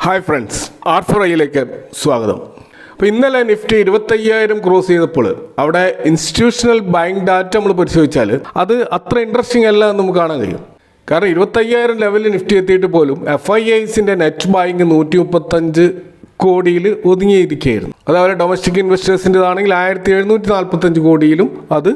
Hi friends, R4iലേക്ക് സ്വാഗതം. അപ്പോൾ ഇന്നലെ നിഫ്റ്റി 25,000 ക്രോസ് ചെയ്തപ്പോൾ അവിടെ ഇൻസ്റ്റിറ്റ്യൂഷണൽ ബൈങ് ഡാറ്റ നമ്മൾ പരിശോധിച്ചാൽ അത് അത്ര ഇൻട്രസ്റ്റിംഗ് അല്ല എന്ന് നമുക്ക് കാണാൻ കഴിയും. കാരണം 25,000 ലെവലിൽ നിഫ്റ്റി എത്തിയിട്ട് പോലും FIIസിൻ്റെ നെറ്റ് ബൈങ് 135 കോടിയിൽ ഒതുങ്ങിയിരിക്കുകയായിരുന്നു. അതേപോലെ ഡൊമസ്റ്റിക് ഇൻവെസ്റ്റേഴ്സിൻ്റെതാണെങ്കിൽ 1745 കോടിയിലും അത്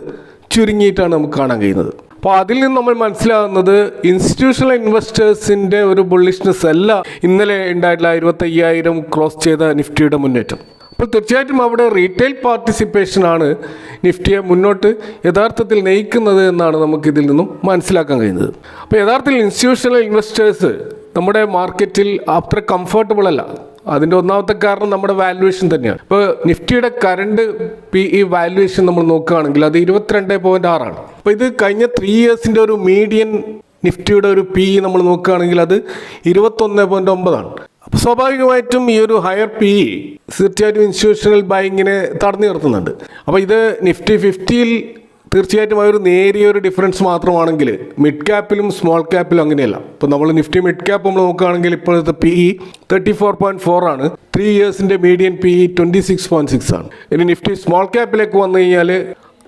ചുരുങ്ങിയിട്ടാണ് നമുക്ക് കാണാൻ കഴിയുന്നത്. അപ്പോൾ അതിൽ നിന്ന് നമ്മൾ മനസ്സിലാകുന്നത് ഇൻസ്റ്റിറ്റ്യൂഷണൽ ഇൻവെസ്റ്റേഴ്സിൻ്റെ ഒരു ബുള്ളിഷ്നെസ് അല്ല ഇന്നലെ ഉണ്ടായിട്ടുള്ള 25,000 ക്രോസ് ചെയ്ത നിഫ്റ്റിയുടെ മുന്നേറ്റം. അപ്പോൾ തീർച്ചയായിട്ടും അവിടെ റീറ്റെയിൽ പാർട്ടിസിപ്പേഷനാണ് നിഫ്റ്റിയെ മുന്നോട്ട് യഥാർത്ഥത്തിൽ നയിക്കുന്നത് എന്നാണ് നമുക്കിതിൽ നിന്നും മനസ്സിലാക്കാൻ കഴിയുന്നത്. അപ്പോൾ യഥാർത്ഥത്തിൽ ഇൻസ്റ്റിറ്റ്യൂഷണൽ ഇൻവെസ്റ്റേഴ്സ് നമ്മുടെ മാർക്കറ്റിൽ അത്ര കംഫർട്ടബിൾ അല്ല. അതിൻ്റെ ഒന്നാമത്തെ കാരണം നമ്മുടെ വാല്യുവേഷൻ തന്നെയാണ്. ഇപ്പോൾ നിഫ്റ്റിയുടെ കറണ്ട് PE വാല്യുവേഷൻ നമ്മൾ നോക്കുകയാണെങ്കിൽ അത് 22.6 അപ്പോൾ ഇത് കഴിഞ്ഞ 3 ഇയേഴ്സിൻ്റെ ഒരു മീഡിയൻ നിഫ്റ്റിയുടെ ഒരു PE നമ്മൾ നോക്കുകയാണെങ്കിൽ അത് 21.9 അപ്പോൾ സ്വാഭാവികമായിട്ടും ഈ ഒരു ഹയർ PE തീർച്ചയായിട്ടും ഇൻസ്റ്റിറ്റ്യൂഷണൽ ബൈങ്ങിനെ തടഞ്ഞു നിർത്തുന്നുണ്ട്. അപ്പോൾ ഇത് നിഫ്റ്റി 50യിൽ തീർച്ചയായിട്ടും ഒരു നേരിയ ഒരു ഡിഫറൻസ് മാത്രമാണെങ്കിൽ മിഡ് ക്യാപ്പിലും സ്മോൾ ക്യാപ്പിലും അങ്ങനെയല്ല. ഇപ്പോൾ നമ്മൾ നിഫ്റ്റി മിഡ് ക്യാപ്പ് നമ്മൾ നോക്കുകയാണെങ്കിൽ ഇപ്പോഴത്തെ PE 34.4 ആണ്. 3 ഇയേഴ്സിൻ്റെ മീഡിയൻ PE 26.6 ആണ്. ഇനി നിഫ്റ്റി സ്മോൾ ക്യാപ്പിലേക്ക് വന്നു കഴിഞ്ഞാൽ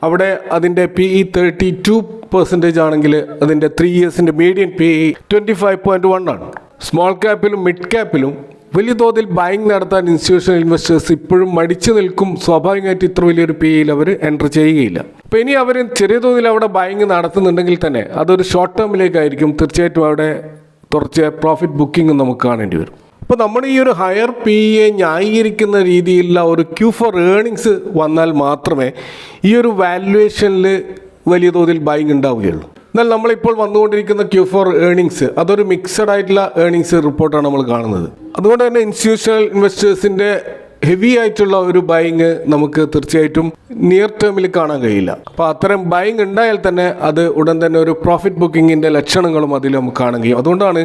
അവിടെ അതിൻ്റെ PE 32% ആണെങ്കിൽ അതിൻ്റെ 3 ഇയേഴ്സിൻ്റെ മീഡിയൻ PE 25.1 ആണ്. സ്മോൾ ക്യാപ്പിലും മിഡ് ക്യാപ്പിലും വലിയ തോതിൽ ബൈങ് നടത്താൻ ഇൻസ്റ്റിറ്റ്യൂഷണൽ ഇൻവെസ്റ്റേഴ്സ് ഇപ്പോഴും മടിച്ചു നിൽക്കും. സ്വാഭാവികമായിട്ട് ഇത്ര വലിയൊരു PEയിൽ അവർ എൻ്റർ ചെയ്യുകയില്ല. അപ്പോൾ ഇനി അവർ ചെറിയ തോതിൽ അവിടെ ബൈങ് നടത്തുന്നുണ്ടെങ്കിൽ തന്നെ അതൊരു ഷോർട്ട് ടേമിലേക്കായിരിക്കും. തീർച്ചയായിട്ടും അവിടെ തുടർച്ചയായ പ്രോഫിറ്റ് ബുക്കിംഗ് നമുക്ക് കാണേണ്ടി വരും. അപ്പോൾ നമ്മൾ ഈ ഒരു ഹയർ PEയെ ന്യായീകരിക്കുന്ന രീതിയിലുള്ള ഒരു ക്യൂ ഫോർ ഏർണിങ്സ് വന്നാൽ മാത്രമേ ഈ ഒരു വാല്യുവേഷനിൽ വലിയ തോതിൽ ബൈങ് ഉണ്ടാവുകയുള്ളൂ. എന്നാൽ നമ്മളിപ്പോൾ വന്നുകൊണ്ടിരിക്കുന്ന Q4 ഏർണിങ്സ് അതൊരു മിക്സഡ് ആയിട്ടുള്ള ഏർണിങ്സ് റിപ്പോർട്ടാണ് നമ്മൾ കാണുന്നത്. അതുകൊണ്ട് തന്നെ ഇൻസ്റ്റിറ്റ്യൂഷണൽ ഇൻവെസ്റ്റേഴ്സിൻ്റെ ഹെവി ആയിട്ടുള്ള ഒരു ബൈങ് നമുക്ക് തീർച്ചയായിട്ടും നിയർ ടേമിൽ കാണാൻ കഴിയില്ല. അപ്പോൾ അത്തരം ബൈങ് ഉണ്ടായാൽ തന്നെ അത് ഉടൻ തന്നെ ഒരു പ്രോഫിറ്റ് ബുക്കിങ്ങിൻ്റെ ലക്ഷണങ്ങളും അതിൽ നമുക്ക് കാണാൻ കഴിയും. അതുകൊണ്ടാണ്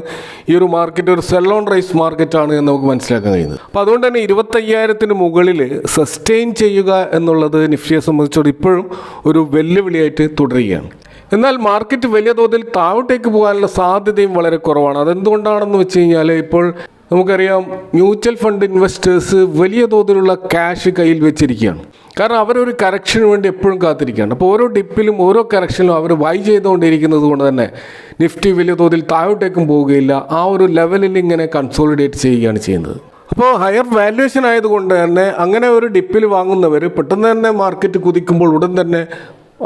ഈ ഒരു മാർക്കറ്റ് ഒരു സെൽ ഓൺ റൈസ് മാർക്കറ്റാണ് എന്ന് നമുക്ക് മനസ്സിലാക്കാൻ കഴിയുന്നത്. അപ്പോൾ അതുകൊണ്ട് തന്നെ 25,000 മുകളിൽ സസ്റ്റെയിൻ ചെയ്യുക എന്നുള്ളത് നിഫ്റ്റിയെ സംബന്ധിച്ചോട് ഇപ്പോഴും ഒരു വെല്ലുവിളിയായിട്ട് തുടരുകയാണ്. എന്നാൽ മാർക്കറ്റ് വലിയ തോതിൽ താഴോട്ടേക്ക് പോകാനുള്ള സാധ്യതയും വളരെ കുറവാണ്. അതെന്തുകൊണ്ടാണെന്ന് വെച്ച് കഴിഞ്ഞാൽ ഇപ്പോൾ നമുക്കറിയാം മ്യൂച്വൽ ഫണ്ട് ഇൻവെസ്റ്റേഴ്സ് വലിയ തോതിലുള്ള ക്യാഷ് കയ്യിൽ വെച്ചിരിക്കുകയാണ്. കാരണം അവരൊരു കറക്ഷന് വേണ്ടി എപ്പോഴും കാത്തിരിക്കുകയാണ്. അപ്പോൾ ഓരോ ഡിപ്പിലും ഓരോ കറക്ഷനിലും അവർ ബൈ ചെയ്തുകൊണ്ടിരിക്കുന്നത് കൊണ്ട് തന്നെ നിഫ്റ്റി വലിയ തോതിൽ താഴോട്ടേക്കും പോവുകയില്ല. ആ ഒരു ലെവലിൽ ഇങ്ങനെ കൺസോളിഡേറ്റ് ചെയ്യുകയാണ് ചെയ്യുന്നത്. അപ്പോൾ ഹയർ വാല്യുവേഷൻ ആയതുകൊണ്ട് തന്നെ അങ്ങനെ ഒരു ഡിപ്പിൽ വാങ്ങുന്നവർ പെട്ടെന്ന് തന്നെ മാർക്കറ്റ് കുതിക്കുമ്പോൾ ഉടൻ തന്നെ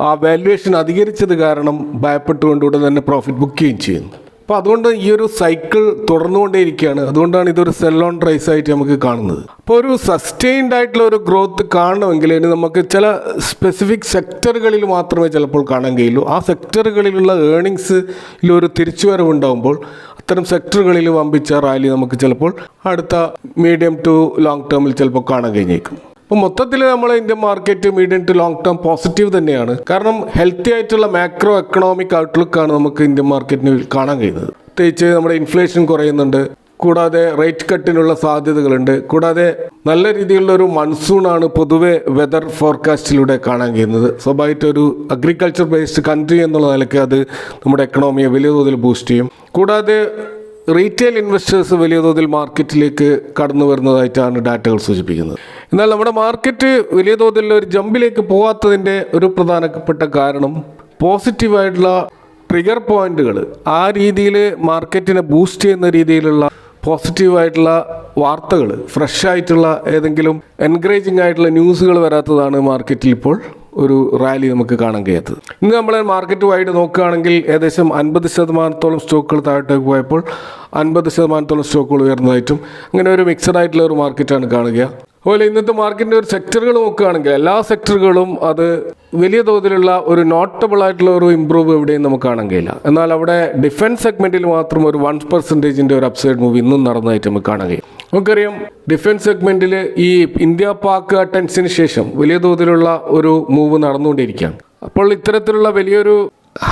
ആ വാല്യുവേഷൻ അധികരിച്ചത് കാരണം ഭയപ്പെട്ടുകൊണ്ട് ഉടൻ തന്നെ പ്രോഫിറ്റ് ബുക്ക് ചെയ്യുകയും ചെയ്യുന്നു. അപ്പോൾ അതുകൊണ്ട് ഈ ഒരു സൈക്കിൾ തുടർന്നുകൊണ്ടേയിരിക്കുകയാണ്. അതുകൊണ്ടാണ് ഇതൊരു സെൽ ഓൺ റൈസ് ആയിട്ട് നമുക്ക് കാണുന്നത്. അപ്പോൾ ഒരു സസ്റ്റെയിൻഡ് ആയിട്ടുള്ള ഒരു ഗ്രോത്ത് കാണണമെങ്കിൽ ഇനി നമുക്ക് ചില സ്പെസിഫിക് സെക്ടറുകളിൽ മാത്രമേ ചിലപ്പോൾ കാണാൻ കഴിയുള്ളൂ. ആ സെക്ടറുകളിലുള്ള ഏർണിങ്സിൽ ഒരു തിരിച്ചുവരവുണ്ടാകുമ്പോൾ അത്തരം സെക്ടറുകളിൽ വമ്പിച്ച റാലി നമുക്ക് ചിലപ്പോൾ അടുത്ത മീഡിയം ടു ലോങ് ടേമിൽ ചിലപ്പോൾ കാണാൻ കഴിഞ്ഞേക്കും. അപ്പോൾ മൊത്തത്തിൽ നമ്മൾ Indian market medium to long term positive തന്നെയാണ്. കാരണം ഹെൽത്തി ആയിട്ടുള്ള മാക്രോ എക്കണോമിക് ഔട്ട്ലുക്കാണ് നമുക്ക് ഇന്ത്യൻ മാർക്കറ്റിന് കാണാൻ കഴിയുന്നത്. പ്രത്യേകിച്ച് നമ്മുടെ ഇൻഫ്ലേഷൻ കുറയുന്നുണ്ട്, കൂടാതെ റേറ്റ് കട്ടിനുള്ള സാധ്യതകളുണ്ട്, കൂടാതെ നല്ല രീതിയിലുള്ള ഒരു മൺസൂണാണ് പൊതുവെ വെതർ ഫോർകാസ്റ്റിലൂടെ കാണാൻ കഴിയുന്നത്. സ്വാഭാവികമായിട്ട് ഒരു അഗ്രികൾച്ചർ ബേസ്ഡ് കൺട്രി എന്നുള്ള നിലയ്ക്ക് അത് നമ്മുടെ എക്കണോമിയെ വലിയ തോതിൽ ബൂസ്റ്റ് ചെയ്യും. കൂടാതെ റീറ്റെയിൽ ഇൻവെസ്റ്റേഴ്സ് വലിയ തോതിൽ മാർക്കറ്റിലേക്ക് കടന്നു വരുന്നതായിട്ടാണ് ഡാറ്റകൾ സൂചിപ്പിക്കുന്നത്. എന്നാൽ നമ്മുടെ മാർക്കറ്റ് വലിയ തോതിലുള്ള ഒരു ജമ്പിലേക്ക് പോകാത്തതിൻ്റെ ഒരു പ്രധാനപ്പെട്ട കാരണം പോസിറ്റീവായിട്ടുള്ള ട്രിഗർ പോയിന്റുകൾ ആ രീതിയിൽ മാർക്കറ്റിനെ ബൂസ്റ്റ് ചെയ്യുന്ന രീതിയിലുള്ള പോസിറ്റീവായിട്ടുള്ള വാർത്തകൾ, ഫ്രഷ് ആയിട്ടുള്ള ഏതെങ്കിലും എൻകറേജിംഗ് ആയിട്ടുള്ള ന്യൂസുകൾ വരാത്തതാണ് മാർക്കറ്റിൽ ഇപ്പോൾ ഒരു റാലി നമുക്ക് കാണാൻ കഴിയാത്തത്. ഇന്ന് നമ്മൾ മാർക്കറ്റ് വൈഡ് നോക്കുകയാണെങ്കിൽ ഏകദേശം 50% സ്റ്റോക്കുകൾ താഴോട്ടേക്ക് പോയപ്പോൾ 50% സ്റ്റോക്കുകൾ ഉയർന്നതായിട്ടും അങ്ങനെ ഒരു മിക്സഡ് ആയിട്ടുള്ള ഒരു മാർക്കറ്റാണ് കാണുക. അതുപോലെ ഇന്നത്തെ മാർക്കറ്റിൻ്റെ ഒരു സെക്ടറുകൾ നോക്കുകയാണെങ്കിൽ എല്ലാ സെക്ടറുകളും അത് വലിയ തോതിലുള്ള ഒരു നോട്ടബിൾ ആയിട്ടുള്ള ഒരു ഇമ്പ്രൂവ് എവിടെയും നമുക്ക് കാണാൻ കഴിയില്ല. എന്നാൽ അവിടെ ഡിഫൻസ് സെഗ്മെൻറ്റിൽ മാത്രം ഒരു 1% ഒരു അപ്സൈഡ് മൂവ് ഇന്നും നടന്നതായിട്ട് നമുക്ക് കാണാൻ കഴിയും. നമുക്കറിയാം ഡിഫൻസ് സെഗ്മെൻറ്റിൽ ഈ ഇന്ത്യ പാക് ടെൻഷന് ശേഷം വലിയ തോതിലുള്ള ഒരു മൂവ് നടന്നുകൊണ്ടിരിക്കുകയാണ്. അപ്പോൾ ഇത്തരത്തിലുള്ള വലിയൊരു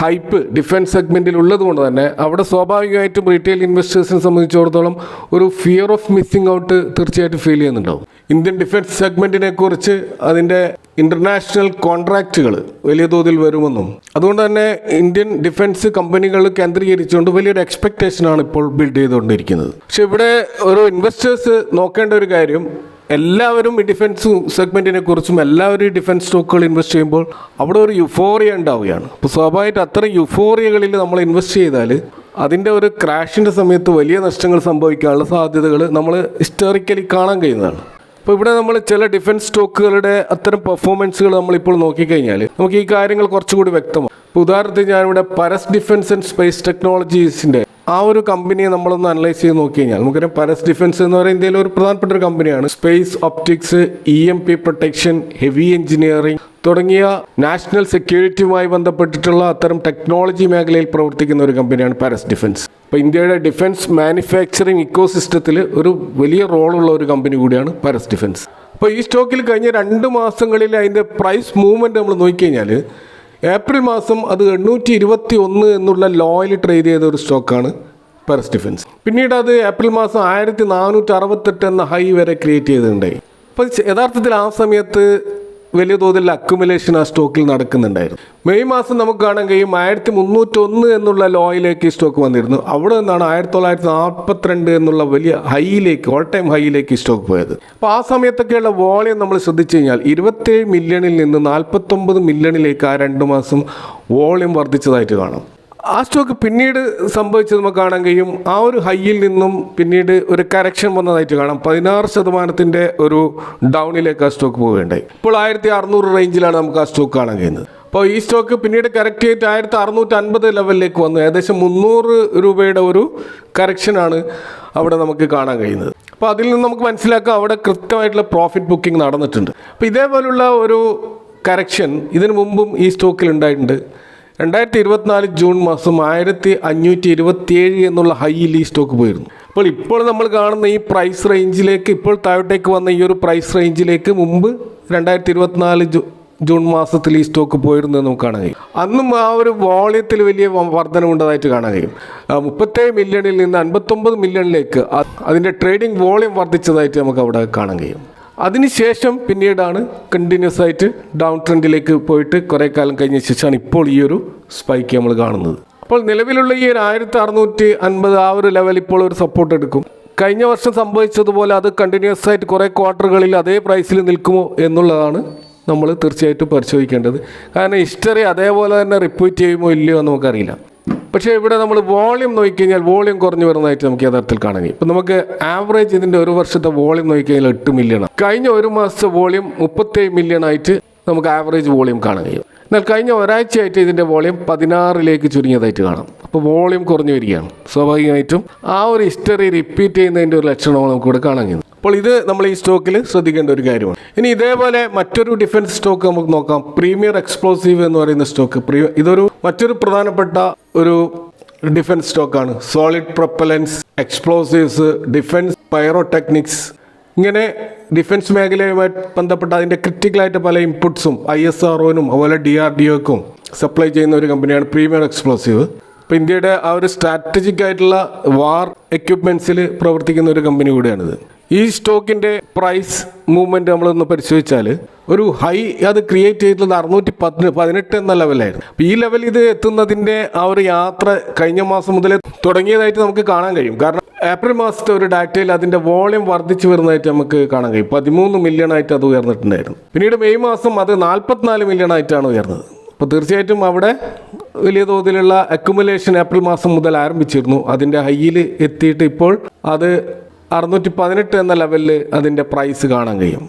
ഹൈപ്പ് ഡിഫൻസ് സെഗ്മെൻറ്റിൽ ഉള്ളത് കൊണ്ട് തന്നെ അവിടെ സ്വാഭാവികമായിട്ടും റീറ്റെയിൽ ഇൻവെസ്റ്റേഴ്സിനെ സംബന്ധിച്ചിടത്തോളം ഒരു ഫിയർ ഓഫ് മിസ്സിംഗ് ഔട്ട് തീർച്ചയായിട്ടും ഫീൽ ചെയ്യുന്നുണ്ടാവും. ഇന്ത്യൻ ഡിഫൻസ് സെഗ്മെൻറ്റിനെ കുറിച്ച് അതിൻ്റെ ഇൻ്റർനാഷണൽ കോൺട്രാക്റ്റുകൾ വലിയ തോതിൽ വരുമെന്നും അതുകൊണ്ട് തന്നെ ഇന്ത്യൻ ഡിഫൻസ് കമ്പനികൾ കേന്ദ്രീകരിച്ചുകൊണ്ട് വലിയൊരു എക്സ്പെക്റ്റേഷനാണ് ഇപ്പോൾ ബിൽഡ് ചെയ്തുകൊണ്ടിരിക്കുന്നത്. പക്ഷെ ഇവിടെ ഒരു ഇൻവെസ്റ്റേഴ്സ് നോക്കേണ്ട ഒരു കാര്യം, എല്ലാവരും ഈ ഡിഫൻസ് സെഗ്മെൻറ്റിനെ കുറിച്ചും എല്ലാവരും ഈ ഡിഫൻസ് സ്റ്റോക്കുകൾ ഇൻവെസ്റ്റ് ചെയ്യുമ്പോൾ അവിടെ ഒരു യുഫോറിയ ഉണ്ടാവുകയാണ്. അപ്പോൾ സ്വാഭാവികമായിട്ട് അത്തരം യുഫോറിയകളിൽ നമ്മൾ ഇൻവെസ്റ്റ് ചെയ്താൽ അതിൻ്റെ ഒരു ക്രാഷിൻ്റെ സമയത്ത് വലിയ നഷ്ടങ്ങൾ സംഭവിക്കാനുള്ള സാധ്യതകൾ നമ്മൾ ഹിസ്റ്റോറിക്കലി കാണാൻ കഴിയുന്നതാണ്. അപ്പോൾ ഇവിടെ നമ്മൾ ചില ഡിഫൻസ് സ്റ്റോക്കുകളുടെ അത്തരം പെർഫോമൻസുകൾ നമ്മളിപ്പോൾ നോക്കിക്കഴിഞ്ഞാൽ നമുക്ക് ഈ കാര്യങ്ങൾ കുറച്ചുകൂടി വ്യക്തമാണ്. ഇപ്പോൾ ഉദാഹരണത്തിന് ഞാനിവിടെ പരസ് ഡിഫൻസ് ആൻഡ് സ്പേസ് ടെക്നോളജീസിൻ്റെ ആ ഒരു കമ്പനിയെ നമ്മളൊന്ന് അനലൈസ് ചെയ്ത് നോക്കി കഴിഞ്ഞാൽ നമുക്കറിയാം പരസ് ഡിഫൻസ് എന്ന് പറയുന്നത് ഇന്ത്യയിലെ ഒരു പ്രധാനപ്പെട്ട ഒരു കമ്പനിയാണ്. Space optics, EMP protection, heavy engineering തുടങ്ങിയ നാഷണൽ സെക്യൂരിറ്റിയുമായി ബന്ധപ്പെട്ടിട്ടുള്ള അത്തരം ടെക്നോളജി മേഖലയിൽ പ്രവർത്തിക്കുന്ന ഒരു കമ്പനിയാണ് പരസ് ഡിഫൻസ്. അപ്പോൾ ഇന്ത്യയുടെ ഡിഫൻസ് മാനുഫാക്ചറിങ് ഇക്കോസിസ്റ്റത്തിൽ ഒരു വലിയ റോളുള്ള ഒരു കമ്പനി കൂടിയാണ് പരസ് ഡിഫൻസ്. അപ്പോൾ ഈ സ്റ്റോക്കിൽ കഴിഞ്ഞ 2 മാസങ്ങളിൽ അതിൻ്റെ പ്രൈസ് മൂവ്മെൻറ്റ് നമ്മൾ നോക്കിക്കഴിഞ്ഞാൽ ഏപ്രിൽ മാസം അത് 821 എന്നുള്ള ലോയിൽ ട്രേഡ് ചെയ്ത ഒരു സ്റ്റോക്കാണ് പരസ് ഡിഫൻസ്. പിന്നീട് അത് ഏപ്രിൽ മാസം 1468 എന്ന ഹൈ വരെ ക്രിയേറ്റ് ചെയ്തിട്ടുണ്ടായി. അപ്പോൾ യഥാർത്ഥത്തിൽ ആ സമയത്ത് വലിയ തോതിൽ അക്യുമുലേഷൻ ആ സ്റ്റോക്കിൽ നടക്കുന്നുണ്ടായിരുന്നു. മെയ് മാസം നമുക്ക് കാണാൻ കഴിയും 1301 എന്നുള്ള ലോയിലേക്ക് ഈ സ്റ്റോക്ക് വന്നിരുന്നു. അവിടെ നിന്നാണ് 1942 എന്നുള്ള വലിയ ഹൈയിലേക്ക്, ഓൾ ടൈം ഹൈയിലേക്ക് ഈ സ്റ്റോക്ക് പോയത്. അപ്പോൾ ആ സമയത്തൊക്കെയുള്ള വോളിയം നമ്മൾ ശ്രദ്ധിച്ചു കഴിഞ്ഞാൽ 27 മില്യണിൽ നിന്ന് 49 മില്യണിലേക്ക് ആ 2 മാസം വോളിയം വർദ്ധിച്ചതായിട്ട് കാണാം. ആ സ്റ്റോക്ക് പിന്നീട് സംഭവിച്ചത് നമുക്ക് കാണാൻ കഴിയും. ആ ഒരു ഹൈയിൽ നിന്നും പിന്നീട് ഒരു കറക്ഷൻ വന്നതായിട്ട് കാണാം. 16% ഒരു ഡൗണിലേക്ക് ആ സ്റ്റോക്ക് പോവുകയുണ്ടായി. ഇപ്പോൾ 1600 റേഞ്ചിലാണ് നമുക്ക് ആ സ്റ്റോക്ക് കാണാൻ കഴിയുന്നത്. അപ്പോൾ ഈ സ്റ്റോക്ക് പിന്നീട് കറക്റ്റ് ചെയ്തിട്ട് 1650 ലെവലിലേക്ക് വന്നു. ഏകദേശം 300 രൂപയുടെ ഒരു കറക്ഷനാണ് അവിടെ നമുക്ക് കാണാൻ കഴിയുന്നത്. അപ്പോൾ അതിൽ നിന്ന് നമുക്ക് മനസ്സിലാക്കാം അവിടെ കൃത്യമായിട്ടുള്ള പ്രോഫിറ്റ് ബുക്കിംഗ് നടന്നിട്ടുണ്ട്. അപ്പോൾ ഇതേപോലുള്ള ഒരു കറക്ഷൻ ഇതിനു മുമ്പും ഈ സ്റ്റോക്കിൽ ഉണ്ടായിട്ടുണ്ട്. 2024 ജൂൺ മാസം 1527 എന്നുള്ള ഹൈയിൽ ഈ സ്റ്റോക്ക് പോയിരുന്നു. ഇപ്പോൾ നമ്മൾ കാണുന്ന ഈ പ്രൈസ് റേഞ്ചിലേക്ക്, ഇപ്പോൾ താഴോട്ടേക്ക് വന്ന ഈ ഒരു പ്രൈസ് റേഞ്ചിലേക്ക് മുമ്പ് 2024 ജൂൺ മാസത്തിൽ ഈ സ്റ്റോക്ക് പോയിരുന്നു എന്ന് നമുക്ക് കാണാൻ കഴിയും. അന്നും ആ ഒരു വോളിയത്തിൽ വലിയ വർധനമുണ്ടതായിട്ട് കാണാൻ കഴിയും. 37 മില്യണിൽ നിന്ന് 59 മില്യണിലേക്ക് അതിൻ്റെ ട്രേഡിംഗ് വോളിയം വർദ്ധിച്ചതായിട്ട് നമുക്ക് അവിടെ കാണാൻ കഴിയും. അതിനുശേഷം പിന്നീടാണ് കണ്ടിന്യൂസ് ആയിട്ട് ഡൗൺ ട്രെൻഡിലേക്ക് പോയിട്ട് കുറേ കാലം കഴിഞ്ഞ ശേഷമാണ് ഇപ്പോൾ ഈ ഒരു സ്പൈക്ക് നമ്മൾ കാണുന്നത്. അപ്പോൾ നിലവിലുള്ള ഈ 1650 ആ ഒരു ലെവൽ ഇപ്പോൾ ഒരു സപ്പോർട്ട് എടുക്കും. കഴിഞ്ഞ വർഷം സംഭവിച്ചതുപോലെ അത് കണ്ടിന്യൂസ് ആയിട്ട് കുറേ ക്വാർട്ടറുകളിൽ അതേ പ്രൈസിൽ നിൽക്കുമോ എന്നുള്ളതാണ് നമ്മൾ തീർച്ചയായിട്ടും പരിശോധിക്കേണ്ടത്. കാരണം ഹിസ്റ്ററി അതേപോലെ തന്നെ റിപ്പീറ്റ് ചെയ്യുമോ ഇല്ലയോ എന്ന് നമുക്കറിയില്ല. പക്ഷേ ഇവിടെ നമ്മൾ വോളിയം നോക്കിക്കഴിഞ്ഞാൽ വോളിയം കുറഞ്ഞു വരുന്നതായിട്ട് നമുക്ക് യഥാർത്ഥത്തിൽ കാണാൻ കഴിയും. ഇപ്പം നമുക്ക് ആവറേജ് ഇതിൻ്റെ ഒരു വർഷത്തെ വോളിയം നോക്കിക്കഴിഞ്ഞാൽ 8 മില്യണാണ്. കഴിഞ്ഞ ഒരു മാസത്തെ വോളിയം 37 മില്യണായിട്ട് നമുക്ക് ആവറേജ് വോളിയം കാണാൻ കഴിയും. എന്നാൽ കഴിഞ്ഞ ഒരാഴ്ചയായിട്ട് ഇതിൻ്റെ വോളിയം 16ലേക്ക് ചുരുങ്ങിയതായിട്ട് കാണാം. അപ്പോൾ വോളിയം കുറഞ്ഞു വരികയാണ്. സ്വാഭാവികമായിട്ടും ആ ഒരു ഹിസ്റ്ററി റിപ്പീറ്റ് ചെയ്യുന്നതിൻ്റെ ഒരു ലക്ഷണമാണ് നമുക്കിവിടെ കാണാൻ കഴിയുന്നത്. അപ്പോൾ ഇത് നമ്മൾ ഈ സ്റ്റോക്കിൽ ശ്രദ്ധിക്കേണ്ട ഒരു കാര്യമാണ്. ഇനി ഇതേപോലെ മറ്റൊരു ഡിഫൻസ് സ്റ്റോക്ക് നമുക്ക് നോക്കാം. പ്രീമിയർ എക്സ്പ്ലോസീവ് എന്ന് പറയുന്ന സ്റ്റോക്ക്. ഇതൊരു മറ്റൊരു പ്രധാനപ്പെട്ട ഒരു ഡിഫൻസ് സ്റ്റോക്കാണ്. Solid propellants, explosives, defence pyrotechnics, ഇങ്ങനെ ഡിഫൻസ് മേഖലയുമായി ബന്ധപ്പെട്ട അതിൻ്റെ ക്രിറ്റിക്കലായിട്ട് പല ഇൻപുട്സും ISROനും അതുപോലെ DRDOക്കും സപ്ലൈ ചെയ്യുന്ന ഒരു കമ്പനിയാണ് പ്രീമിയർ എക്സ്പ്ലോസീവ്. ഇപ്പോൾ ഇന്ത്യയുടെ ആ ഒരു സ്ട്രാറ്റജിക് ആയിട്ടുള്ള വാർ എക്യുപ്മെൻറ്റ്സിൽ പ്രവർത്തിക്കുന്ന ഒരു കമ്പനി കൂടിയാണിത്. ഈ സ്റ്റോക്കിൻ്റെ പ്രൈസ് മൂവ്മെൻറ്റ് നമ്മളൊന്ന് പരിശോധിച്ചാൽ ഒരു ഹൈ അത് ക്രിയേറ്റ് ചെയ്തിട്ടുള്ളത് 618 എന്ന ലെവലായിരുന്നു. അപ്പോൾ ഈ ലെവൽ ഇത് എത്തുന്നതിൻ്റെ ആ ഒരു യാത്ര കഴിഞ്ഞ മാസം മുതൽ തുടങ്ങിയതായിട്ട് നമുക്ക് കാണാൻ കഴിയും. കാരണം ഏപ്രിൽ മാസത്തെ ഒരു ഡാറ്റയിൽ അതിൻ്റെ വോളിയം വർദ്ധിച്ചു വരുന്നതായിട്ട് നമുക്ക് കാണാൻ കഴിയും. 13 മില്യണായിട്ട് അത് ഉയർന്നിട്ടുണ്ടായിരുന്നു. പിന്നീട് മെയ് മാസം അത് 44 മില്യണായിട്ടാണ് ഉയർന്നത്. അപ്പോൾ തീർച്ചയായിട്ടും അവിടെ വലിയ തോതിലുള്ള അക്യുമുലേഷൻ ഏപ്രിൽ മാസം മുതൽ ആരംഭിച്ചിരുന്നു. അതിൻ്റെ ഹൈയിൽ എത്തിയിട്ട് ഇപ്പോൾ അത് 618 എന്ന ലെവലിൽ അതിൻ്റെ പ്രൈസ് കാണാൻ കഴിയും.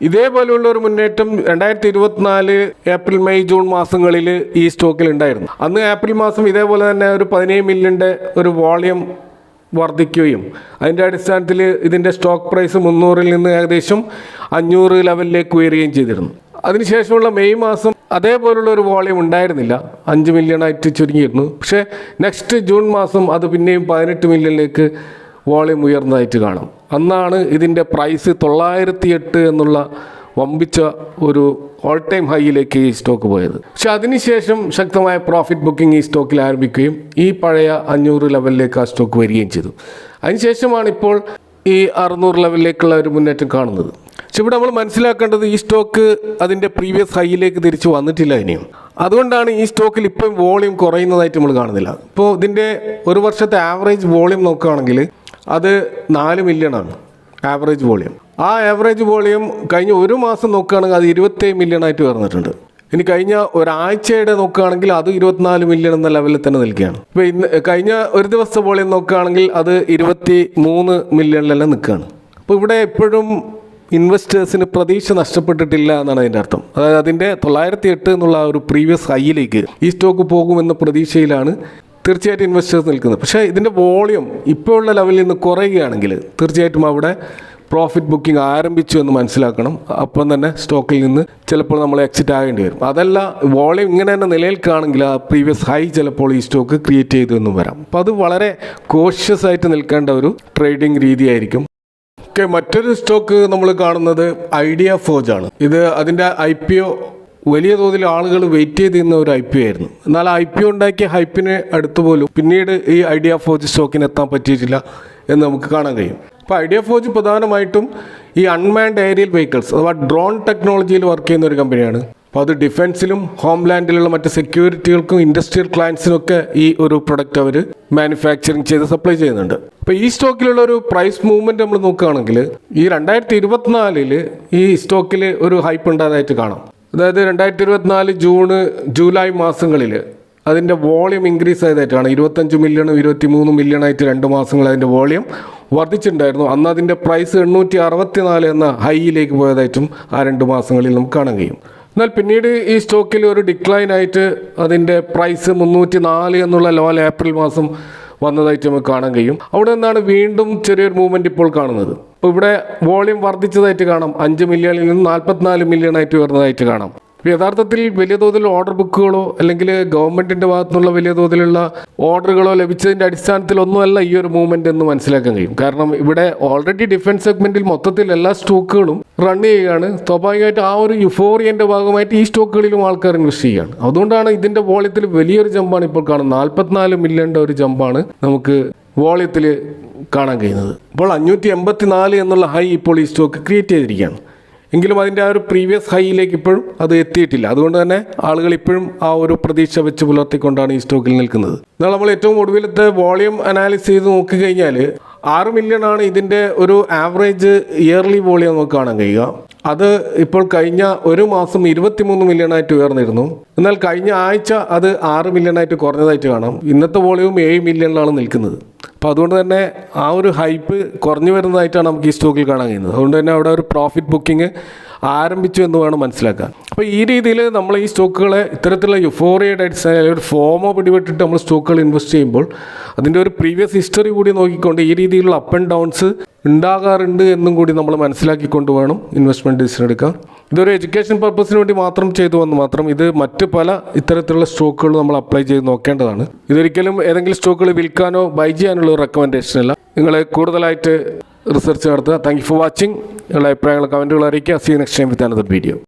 ഇതേപോലെയുള്ള ഒരു മുന്നേറ്റം 2024 ഏപ്രിൽ മെയ് ജൂൺ മാസങ്ങളിൽ ഈ സ്റ്റോക്കിൽ ഉണ്ടായിരുന്നു. അന്ന് ഏപ്രിൽ മാസം ഇതേപോലെ തന്നെ ഒരു 17 മില്യൻ്റെ ഒരു വോളിയം വർദ്ധിക്കുകയും അതിൻ്റെ അടിസ്ഥാനത്തിൽ ഇതിൻ്റെ സ്റ്റോക്ക് പ്രൈസ് 300-ൽ നിന്ന് ഏകദേശം 500 ലെവലിലേക്ക് ഉയരുകയും ചെയ്തിരുന്നു. അതിനുശേഷമുള്ള മെയ് മാസം അതേപോലുള്ള ഒരു വോളിയം ഉണ്ടായിരുന്നില്ല, 5 മില്യണായിട്ട് ചുരുങ്ങിയിരുന്നു. പക്ഷേ നെക്സ്റ്റ് ജൂൺ മാസം അത് പിന്നെയും 18 മില്യണിലേക്ക് വോളിയം ഉയർന്നതായിട്ട് കാണാം. അന്നാണ് ഇതിൻ്റെ പ്രൈസ് 908 എന്നുള്ള വമ്പിച്ച ഒരു ഓൾ ടൈം ഹൈയിലേക്ക് ഈ സ്റ്റോക്ക് പോയത്. പക്ഷെ അതിനുശേഷം ശക്തമായ പ്രോഫിറ്റ് ബുക്കിംഗ് ഈ സ്റ്റോക്കിൽ ആരംഭിക്കുകയും ഈ പഴയ 500 ലെവലിലേക്ക് ആ സ്റ്റോക്ക് വരികയും ചെയ്തു. അതിനുശേഷമാണ് ഇപ്പോൾ ഈ 600 ലെവലിലേക്കുള്ള ഒരു മുന്നേറ്റം കാണുന്നത്. പക്ഷെ ഇവിടെ നമ്മൾ മനസ്സിലാക്കേണ്ടത് ഈ സ്റ്റോക്ക് അതിൻ്റെ പ്രീവിയസ് ഹൈയിലേക്ക് തിരിച്ച് വന്നിട്ടില്ല ഇനിയും. അതുകൊണ്ടാണ് ഈ സ്റ്റോക്കിൽ ഇപ്പം വോളിയം കുറയുന്നതായിട്ട് നമ്മൾ കാണുന്നില്ല. ഇപ്പോൾ ഇതിൻ്റെ ഒരു വർഷത്തെ ആവറേജ് വോളിയം നോക്കുകയാണെങ്കിൽ അത് 4 മില്യണാണ് ആവറേജ് വോളിയം. ആ ആവറേജ് വോളിയം കഴിഞ്ഞ ഒരു മാസം നോക്കുകയാണെങ്കിൽ അത് 27 മില്യണായിട്ട് ഉയർന്നിട്ടുണ്ട്. ഇനി കഴിഞ്ഞ ഒരാഴ്ചയുടെ നോക്കുകയാണെങ്കിൽ അത് 24 മില്യൺ എന്ന ലെവലിൽ തന്നെ നിൽക്കുകയാണ്. ഇപ്പോൾ ഇന്ന് കഴിഞ്ഞ ഒരു ദിവസത്തെ വോളിയം നോക്കുകയാണെങ്കിൽ അത് 23 മില്യണിലെല്ലാം നിൽക്കുകയാണ്. അപ്പോൾ ഇവിടെ എപ്പോഴും ഇൻവെസ്റ്റേഴ്സിന് പ്രതീക്ഷ നഷ്ടപ്പെട്ടിട്ടില്ല എന്നാണ് അതിൻ്റെ അർത്ഥം. അതായത് അതിൻ്റെ 908 എന്നുള്ള ഒരു പ്രീവിയസ് ഹൈയിലേക്ക് ഈ സ്റ്റോക്ക് പോകുമെന്ന പ്രതീക്ഷയിലാണ് തീർച്ചയായിട്ടും ഇൻവെസ്റ്റേഴ്സ് നിൽക്കുന്നത്. പക്ഷേ ഇതിൻ്റെ വോളിയം ഇപ്പോൾ ഉള്ള ലെവലിൽ നിന്ന് കുറയുകയാണെങ്കിൽ തീർച്ചയായിട്ടും അവിടെ പ്രോഫിറ്റ് ബുക്കിംഗ് ആരംഭിച്ചു എന്ന് മനസ്സിലാക്കണം. അപ്പം തന്നെ സ്റ്റോക്കിൽ നിന്ന് ചിലപ്പോൾ നമ്മൾ എക്സിറ്റ് ആകേണ്ടി വരും. അതല്ല, വോളിയം ഇങ്ങനെ തന്നെ നിലനിൽക്കുകയാണെങ്കിൽ ആ പ്രീവിയസ് ഹൈ ചിലപ്പോൾ ഈ സ്റ്റോക്ക് ക്രിയേറ്റ് ചെയ്തു എന്നും വരാം. അപ്പോൾ അത് വളരെ കോഷ്യസ് ആയിട്ട് നിൽക്കേണ്ട ഒരു ട്രേഡിംഗ് രീതിയായിരിക്കും. ഓക്കെ, മറ്റൊരു സ്റ്റോക്ക് നമ്മൾ കാണുന്നത് ഐഡിയ ഫോർജ് ആണ്. ഇത് അതിൻ്റെ IPO വലിയ തോതിൽ ആളുകൾ വെയിറ്റ് ചെയ്ത് നിന്ന ഒരു IPO ആയിരുന്നു. എന്നാൽ IPO ഉണ്ടാക്കിയ ഹൈപ്പിന് അടുത്ത് പോലും പിന്നീട് ഈ ഐഡിയ ഫോർജ് സ്റ്റോക്കിന് എത്താൻ പറ്റിയിട്ടില്ല എന്ന് നമുക്ക് കാണാൻ കഴിയും. അപ്പോൾ ഐഡിയ ഫോർജ് പ്രധാനമായിട്ടും ഈ അൺമാൻഡ് ഏരിയൽ വെഹിക്കിൾസ് അഥവാ ഡ്രോൺ ടെക്നോളജിയിൽ വർക്ക് ചെയ്യുന്ന ഒരു കമ്പനിയാണ്. അപ്പോൾ അത് ഡിഫൻസിലും ഹോംലാൻഡിലുള്ള മറ്റ് സെക്യൂരിറ്റികൾക്കും ഇൻഡസ്ട്രിയൽ ക്ലയൻസിനൊക്കെ ഈ ഒരു പ്രൊഡക്റ്റ് അവർ മാനുഫാക്ചറിങ് ചെയ്ത് സപ്ലൈ ചെയ്യുന്നുണ്ട്. അപ്പോൾ ഈ സ്റ്റോക്കിലുള്ള ഒരു പ്രൈസ് മൂവ്മെൻറ്റ് നമ്മൾ നോക്കുകയാണെങ്കിൽ ഈ 2024 ഈ സ്റ്റോക്കിൽ ഒരു ഹൈപ്പ് ഉണ്ടായതായിട്ട് കാണാം. അതായത് 2024 ജൂൺ ജൂലൈ മാസങ്ങളിൽ അതിൻ്റെ വോളിയം ഇൻക്രീസ് ആയതായിട്ടാണ്. 25 മില്യണും 23 മില്യണായിട്ട് 2 മാസങ്ങൾ അതിൻ്റെ വോളിയം വർദ്ധിച്ചിട്ടുണ്ടായിരുന്നു. അന്ന് അതിൻ്റെ പ്രൈസ് 864 എന്ന ഹൈയിലേക്ക് പോയതായിട്ടും ആ 2 മാസങ്ങളിൽ നമുക്ക് കാണാൻ കഴിയും. എന്നാൽ പിന്നീട് ഈ സ്റ്റോക്കിൽ ഒരു ഡിക്ലൈൻ ആയിട്ട് അതിൻ്റെ പ്രൈസ് 304 എന്നുള്ള ലെവൽ ഏപ്രിൽ മാസം വന്നതായിട്ട് നമുക്ക് കാണാൻ കഴിയും. അവിടെ നിന്നാണ് വീണ്ടും ചെറിയൊരു മൂവ്മെൻറ്റ് ഇപ്പോൾ കാണുന്നത്. അപ്പോൾ ഇവിടെ വോളിയം വർദ്ധിച്ചതായിട്ട് കാണാം. 5 മില്യണിൽ നിന്ന് 44 മില്യണായിട്ട് ഉയർന്നതായിട്ട് കാണാം. യഥാർത്ഥത്തിൽ വലിയ തോതിൽ ഓർഡർ ബുക്കുകളോ അല്ലെങ്കിൽ ഗവൺമെൻറ്റിൻ്റെ ഭാഗത്തുനിന്നുള്ള വലിയ തോതിലുള്ള ഓർഡറുകളോ ലഭിച്ചതിൻ്റെ അടിസ്ഥാനത്തിലൊന്നുമല്ല ഈ ഒരു മൂവ്മെൻറ്റ് എന്ന് മനസ്സിലാക്കാൻ കഴിയും. കാരണം ഇവിടെ ഓൾറെഡി ഡിഫൻസ് സെഗ്മെൻറ്റിൽ മൊത്തത്തിൽ എല്ലാ സ്റ്റോക്കുകളും റൺ ചെയ്യുകയാണ്. സ്വാഭാവികമായിട്ട് ആ ഒരു യുഫോറിയൻ്റെ ഭാഗമായിട്ട് ഈ സ്റ്റോക്കുകളിലും ആൾക്കാർ ഇൻവെസ്റ്റ് ചെയ്യുകയാണ്. അതുകൊണ്ടാണ് ഇതിൻ്റെ വോളിയത്തിൽ വലിയൊരു ജമ്പാണ് ഇപ്പോൾ കാണുന്നത്. 44 മില്യണിൻ്റെ ഒരു ജമ്പാണ് നമുക്ക് വോളിയത്തിൽ കാണാൻ കഴിയുന്നത്. അപ്പോൾ 584 എന്നുള്ള ഹൈ ഇപ്പോൾ ഈ സ്റ്റോക്ക് ക്രിയേറ്റ് ചെയ്തിരിക്കുകയാണ്. എങ്കിലും അതിൻ്റെ ആ ഒരു പ്രീവിയസ് ഹൈയിലേക്ക് ഇപ്പോഴും അത് എത്തിയിട്ടില്ല. അതുകൊണ്ട് തന്നെ ആളുകൾ ഇപ്പോഴും ആ ഒരു പ്രതീക്ഷ വെച്ച് പുലർത്തിക്കൊണ്ടാണ് ഈ സ്റ്റോക്കിൽ നിൽക്കുന്നത്. എന്നാൽ നമ്മൾ ഏറ്റവും ഒടുവിലത്തെ വോളിയം അനാലിസിസ് ചെയ്ത് നോക്കിക്കഴിഞ്ഞാൽ 6 മില്യണാണ് ഇതിൻ്റെ ഒരു ആവറേജ് ഇയർലി വോളിയം നമുക്ക് കാണാൻ കഴിയുക. അത് ഇപ്പോൾ കഴിഞ്ഞ ഒരു മാസം 23 മില്യണായിട്ട് ഉയർന്നിരുന്നു. എന്നാൽ കഴിഞ്ഞ ആഴ്ച അത് 6 മില്യണായിട്ട് കുറഞ്ഞതായിട്ട് കാണാം. ഇന്നത്തെ വോളിയം 7 മില്യണിലാണ് നിൽക്കുന്നത്. അപ്പോൾ അതുകൊണ്ട് തന്നെ ആ ഒരു ഹൈപ്പ് കുറഞ്ഞു വരുന്നതായിട്ടാണ് നമുക്ക് ഈ സ്റ്റോക്കിൽ കാണാൻ കഴിയുന്നത്. അതുകൊണ്ട് തന്നെ അവിടെ ഒരു പ്രോഫിറ്റ് ബുക്കിംഗ് ആരംഭിച്ചു എന്ന് വേണം മനസ്സിലാക്കാൻ. അപ്പോൾ ഈ രീതിയിൽ നമ്മൾ ഈ സ്റ്റോക്കുകളെ ഇത്തരത്തിലുള്ള യുഫോറിയയുടെ അടിസ്ഥാനത്തിൽ ഒരു ഫോമോ പിടിപെട്ടിട്ട് നമ്മൾ സ്റ്റോക്കുകൾ ഇൻവെസ്റ്റ് ചെയ്യുമ്പോൾ അതിൻ്റെ ഒരു പ്രീവിയസ് ഹിസ്റ്ററി കൂടി നോക്കിക്കൊണ്ട് ഈ രീതിയിലുള്ള അപ്പ് ആൻഡ് ഡൗൺസ് ഉണ്ടാകാറുണ്ട് എന്നും കൂടി നമ്മൾ മനസ്സിലാക്കിക്കൊണ്ട് വേണം ഇൻവെസ്റ്റ്മെൻറ്റ് ഡിസിഷൻ എടുക്കാൻ. ഇതൊരു എഡ്യൂക്കേഷൻ പർപ്പസിന് വേണ്ടി മാത്രം ചെയ്തു വന്ന് മാത്രം ഇത് മറ്റ് പല ഇത്തരത്തിലുള്ള സ്റ്റോക്കുകൾ നമ്മൾ അപ്ലൈ ചെയ്ത് നോക്കേണ്ടതാണ്. ഇതൊരിക്കലും ഏതെങ്കിലും സ്റ്റോക്കുകൾ വിൽക്കാനോ ബൈ ചെയ്യാനുള്ള ഒരു റെക്കമെൻഡേഷൻ അല്ല. നിങ്ങൾ കൂടുതലായിട്ട് റിസർച്ച് നടത്തുക. Thank you for watching. നിങ്ങളുടെ അഭിപ്രായങ്ങൾ കമൻറ്റുകൾ അറിയിക്കുക. See next time with another video.